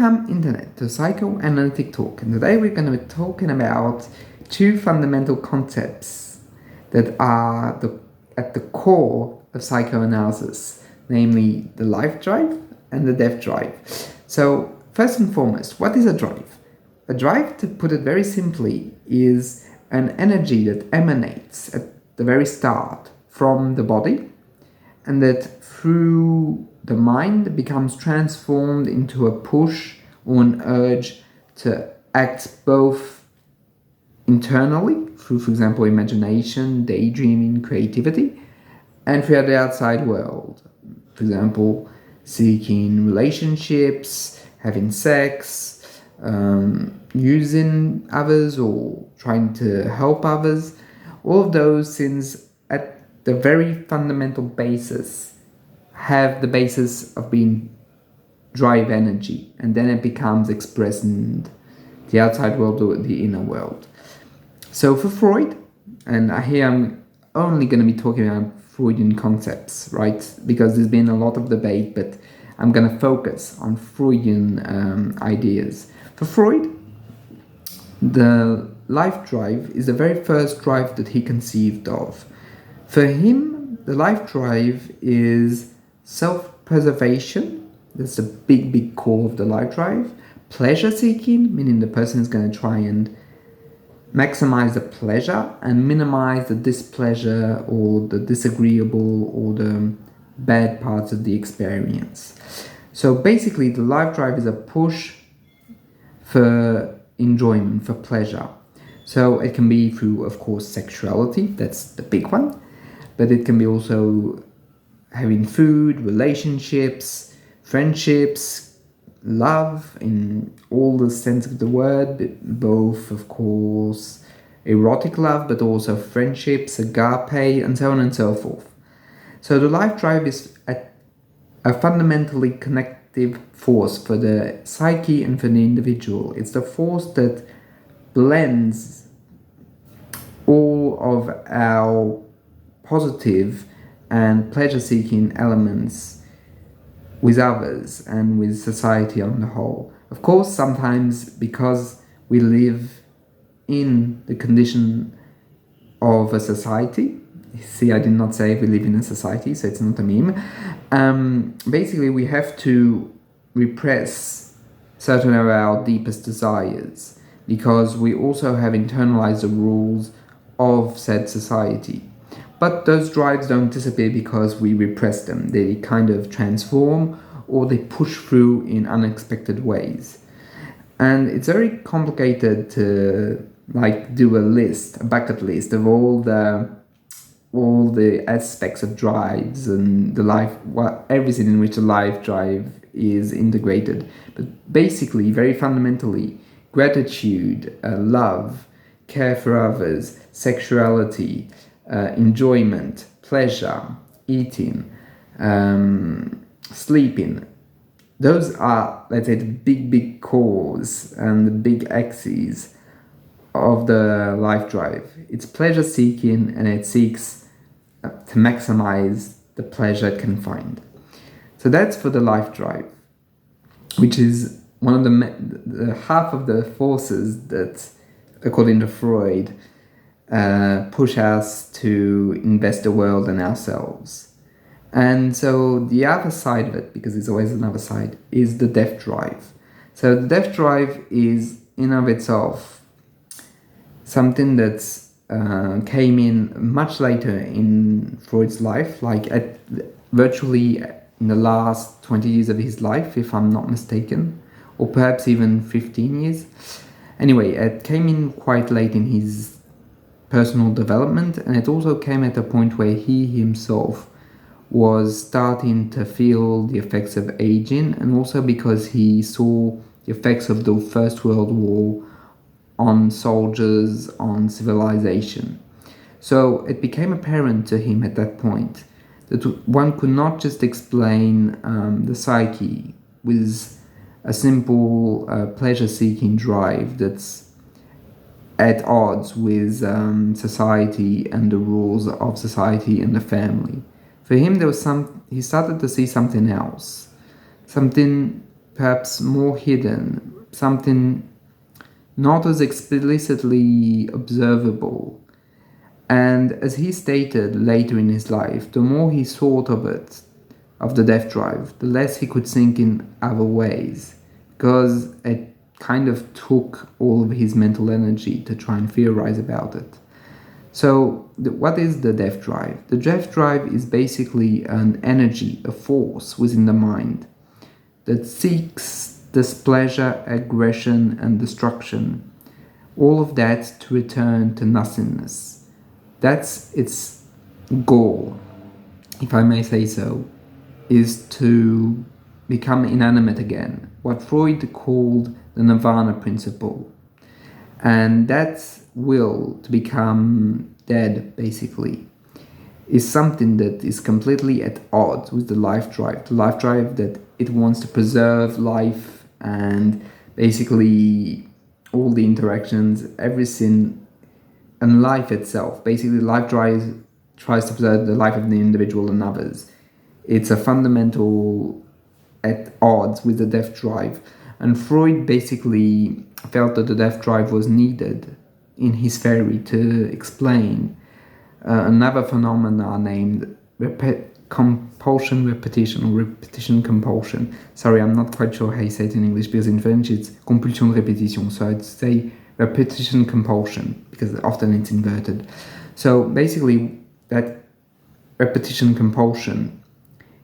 Welcome, Internet, to Psychoanalytic Talk. And today we're going to be talking about two fundamental concepts that are at the core of psychoanalysis, namely the life drive and the death drive. So, first and foremost, what is a drive? A drive, to put it very simply, is an energy that emanates at the very start from the body, and that through the mind becomes transformed into a push or an urge to act both internally, through, for example, imagination, daydreaming, creativity, and throughout the outside world. For example, seeking relationships, having sex, using others or trying to help others. All of those things at the very fundamental basis have the basis of being drive energy, and then it becomes expressed in the outside world or the inner world. So for Freud, and here I'm only going to be talking about Freudian concepts, right? Because there's been a lot of debate, but I'm going to focus on Freudian ideas. For Freud, the life drive is the very first drive that he conceived of. For him, the life drive is self-preservation. That's the big core of the life drive. Pleasure-seeking, meaning the person is going to try and maximize the pleasure and minimize the displeasure or the disagreeable or the bad parts of the experience. So basically, the life drive is a push for enjoyment, for pleasure. So it can be through, of course, sexuality. That's the big one. But it can be also having food, relationships, friendships, love in all the sense of the word, both, of course, erotic love, but also friendships, agape, and so on and so forth. So the life drive is a fundamentally connective force for the psyche and for the individual. It's the force that blends all of our positive and pleasure-seeking elements with others and with society on the whole. Of course, sometimes because we live in the condition of a society, see, I did not say we live in a society, so it's not a meme. Basically, we have to repress certain of our deepest desires because we also have internalized the rules of said society. But those drives don't disappear because we repress them. They kind of transform or they push through in unexpected ways. And it's very complicated to do a bucket list of all the aspects of drives and everything in which a life drive is integrated. But basically, very fundamentally, gratitude, love, care for others, sexuality, enjoyment, pleasure, eating, sleeping. Those are, let's say, the big cores and the big axes of the life drive. It's pleasure seeking, and it seeks to maximize the pleasure it can find. So that's for the life drive, which is one of the half of the forces that, according to Freud, push us to invest the world and ourselves. And so the other side of it, because there's always another side, is the death drive. So the death drive is in of itself something that's came in much later in Freud's life, virtually in the last 20 years of his life, if I'm not mistaken, or perhaps even 15 years. Anyway, it came in quite late in his personal development, and it also came at a point where he himself was starting to feel the effects of aging, and also because he saw the effects of the First World War on soldiers, on civilization. So it became apparent to him at that point that one could not just explain the psyche with a simple pleasure-seeking drive that's at odds with society and the rules of society and the family. For him, he started to see something else, something perhaps more hidden, something not as explicitly observable. And as he stated later in his life, the more he thought of it, of the death drive, the less he could think in other ways, because it kind of took all of his mental energy to try and theorize about it. So, what is the death drive? The death drive is basically an energy, a force within the mind that seeks displeasure, aggression, and destruction. All of that to return to nothingness. That's its goal, if I may say so, is to become inanimate again, what Freud called the nirvana principle. And that will to become dead, basically, is something that is completely at odds with the life drive that it wants to preserve life and basically all the interactions, everything, and life itself. Basically, life drive tries to preserve the life of the individual and others. It's a fundamental at odds with the death drive. And Freud basically felt that the death drive was needed in his theory to explain another phenomena named compulsion repetition, or repetition compulsion. Sorry, I'm not quite sure how you say it in English, because in French it's compulsion répétition. So I'd say repetition compulsion, because often it's inverted. So basically, that repetition compulsion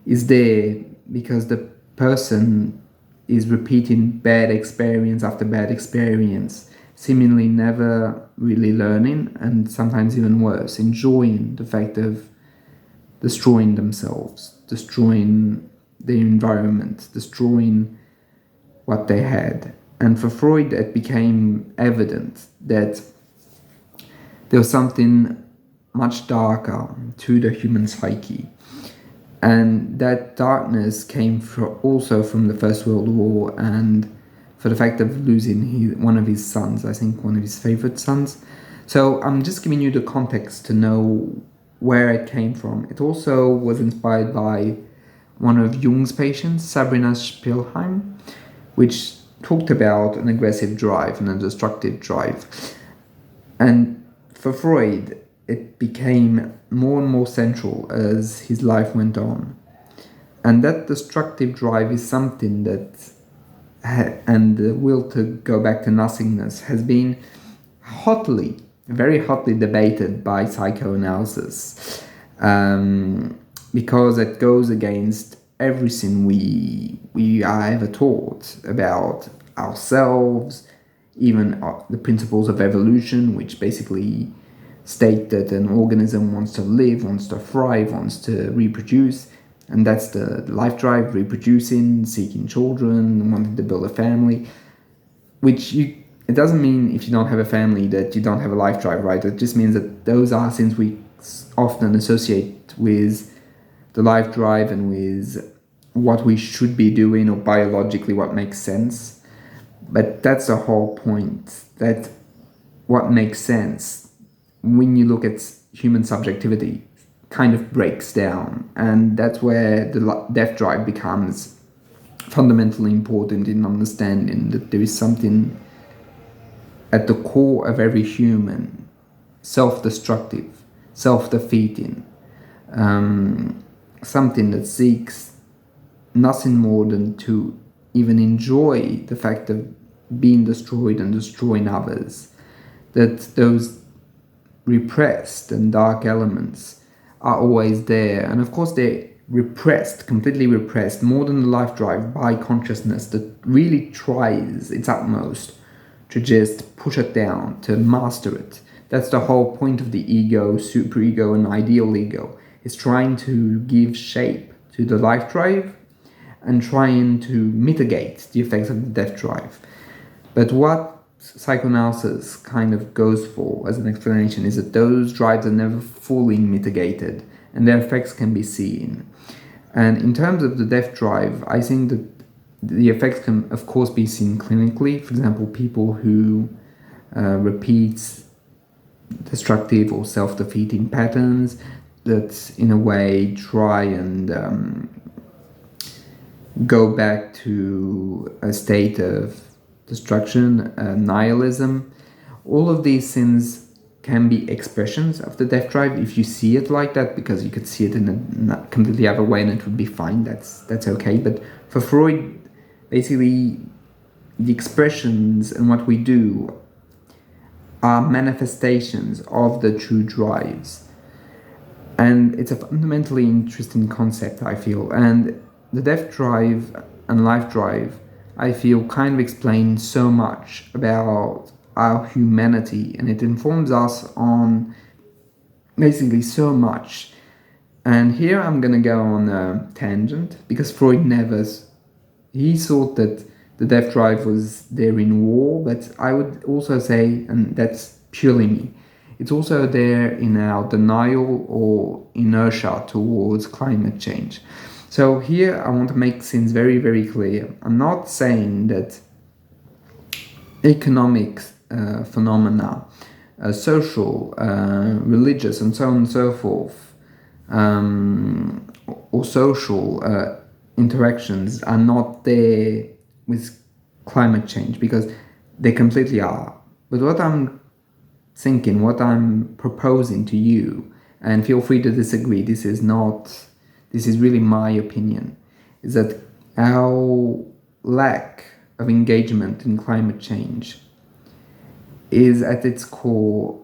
is there because the person is repeating bad experience after bad experience, seemingly never really learning, and sometimes even worse, enjoying the fact of destroying themselves, destroying the environment, destroying what they had. And for Freud, it became evident that there was something much darker to the human psyche. And that darkness came also from the First World War, and for the fact of losing one of his sons, I think one of his favorite sons. So I'm just giving you the context to know where it came from. It also was inspired by one of Jung's patients, Sabrina Spielheim, which talked about an aggressive drive and a destructive drive. And for Freud, it became more and more central as his life went on. And that destructive drive is something that, and the will to go back to nothingness, has been very hotly debated by psychoanalysis, because it goes against everything we are ever taught about ourselves, even the principles of evolution, which basically state that an organism wants to live, wants to thrive, wants to reproduce, and that's the life drive, reproducing, seeking children, wanting to build a family, which it doesn't mean if you don't have a family that you don't have a life drive, right? It just means that those are things we often associate with the life drive and with what we should be doing, or biologically what makes sense. But that's the whole point, that what makes sense when you look at human subjectivity kind of breaks down, and that's where the death drive becomes fundamentally important in understanding that there is something at the core of every human, self-destructive, self-defeating, something that seeks nothing more than to even enjoy the fact of being destroyed and destroying others, that those repressed and dark elements are always there. And of course they're repressed, completely repressed, more than the life drive, by consciousness that really tries its utmost to just push it down, to master it. That's the whole point of the ego, superego, and ideal ego, is trying to give shape to the life drive and trying to mitigate the effects of the death drive. But what psychoanalysis kind of goes for as an explanation is that those drives are never fully mitigated and their effects can be seen. And in terms of the death drive, I think that the effects can of course be seen clinically. For example, people who repeat destructive or self-defeating patterns that in a way try and go back to a state of destruction, nihilism. All of these sins can be expressions of the death drive if you see it like that, because you could see it in a completely other way and it would be fine. That's okay. But for Freud, basically, the expressions and what we do are manifestations of the true drives. And it's a fundamentally interesting concept, I feel. And the death drive and life drive, I feel, kind of explain so much about our humanity, and it informs us on basically so much. And here I'm gonna go on a tangent, because Freud he thought that the death drive was there in war, but I would also say, and that's purely me, it's also there in our denial or inertia towards climate change. So here I want to make things very, very clear. I'm not saying that economic phenomena, social, religious, and so on and so forth, or social interactions are not there with climate change, because they completely are. But what I'm thinking, what I'm proposing to you, and feel free to disagree, this is really my opinion, is that our lack of engagement in climate change is at its core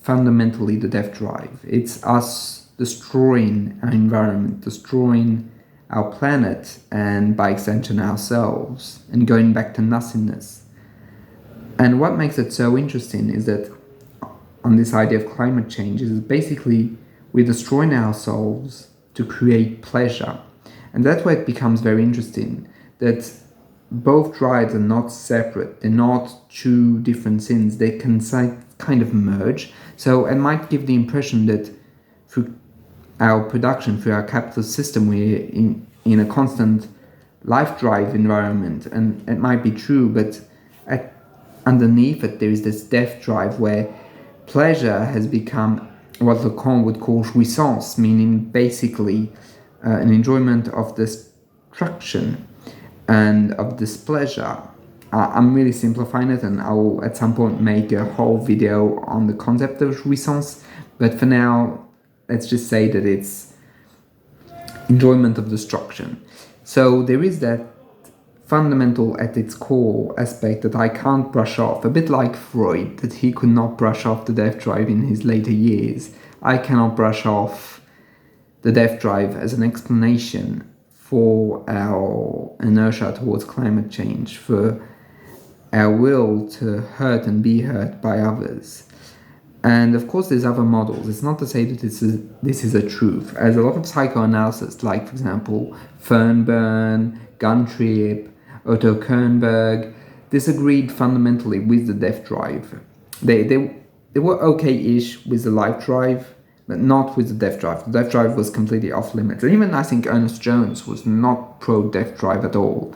fundamentally the death drive. It's us destroying our environment, destroying our planet, and by extension ourselves, and going back to nothingness. And what makes it so interesting is that on this idea of climate change is basically we're destroying ourselves to create pleasure. And that's where it becomes very interesting, that both drives are not separate, they're not two different sins, they can kind of merge. So it might give the impression that through our production, through our capitalist system, we're in a constant life drive environment, and it might be true, but underneath it there is this death drive where pleasure has become what Lacan would call jouissance, meaning basically an enjoyment of destruction and of displeasure. I'm really simplifying it, and I'll at some point make a whole video on the concept of jouissance, but for now let's just say that it's enjoyment of destruction. So there is that fundamental, at its core, aspect that I can't brush off, a bit like Freud, that he could not brush off the death drive in his later years. I cannot brush off the death drive as an explanation for our inertia towards climate change, for our will to hurt and be hurt by others. And of course there's other models. It's not to say that this is a truth, as a lot of psychoanalysts, like for example Fernburn, Guntrip, Otto Kernberg, disagreed fundamentally with the death drive. They were okay-ish with the life drive, but not with the death drive. The death drive was completely off limits. And even I think Ernest Jones was not pro-death drive at all.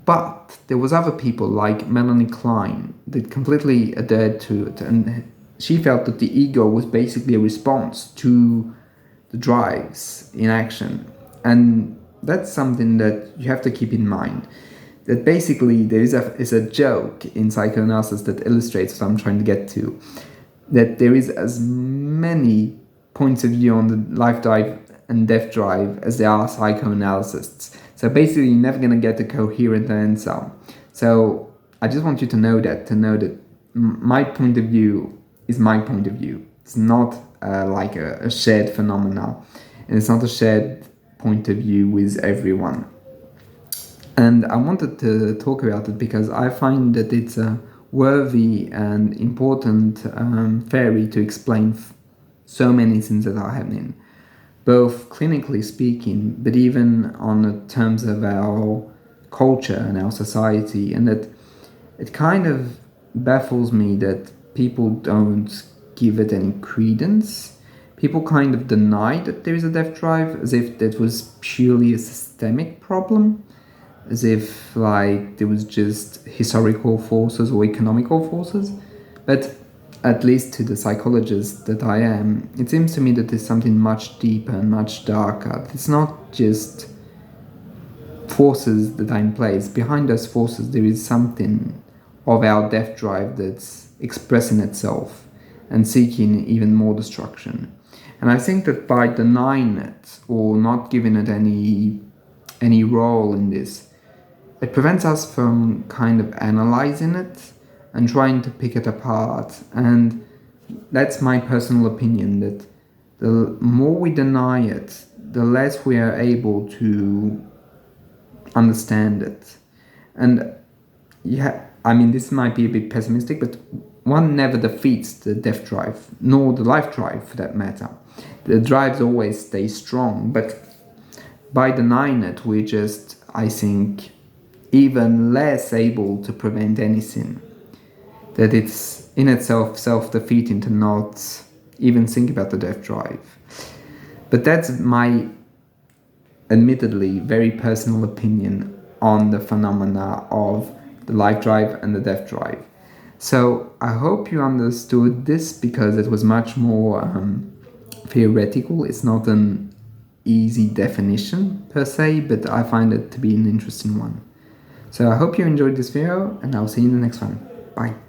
But there was other people like Melanie Klein that completely adhered to it, and she felt that the ego was basically a response to the drives in action. And that's something that you have to keep in mind. That basically there is a joke in psychoanalysis that illustrates what I'm trying to get to. That there is as many points of view on the life drive and death drive as there are psychoanalysts. So basically you're never going to get a coherent answer. So I just want you to know that my point of view is my point of view. It's not like a shared phenomena, and it's not a shared point of view with everyone. And I wanted to talk about it because I find that it's a worthy and important theory to explain so many things that are happening, both clinically speaking, but even on the terms of our culture and our society. And that it kind of baffles me that people don't give it any credence. People kind of deny that there is a death drive, as if that was purely a systemic problem, as if like there was just historical forces or economical forces. But at least to the psychologist that I am, it seems to me that there's something much deeper and much darker. It's not just forces that are in place, behind those forces there is something of our death drive that's expressing itself and seeking even more destruction. And I think that by denying it or not giving it any role in this, it prevents us from kind of analyzing it and trying to pick it apart. And that's my personal opinion, that the more we deny it, the less we are able to understand it. And yeah, I mean, this might be a bit pessimistic, but one never defeats the death drive, nor the life drive for that matter. The drives always stay strong, but by denying it, we're just, I think, even less able to prevent anything. That it's in itself self-defeating to not even think about the death drive. But that's my admittedly very personal opinion on the phenomena of the life drive and the death drive. So I hope you understood this, because it was much more theoretical. It's not an easy definition per se, but I find it to be an interesting one. So I hope you enjoyed this video, and I'll see you in the next one. Bye.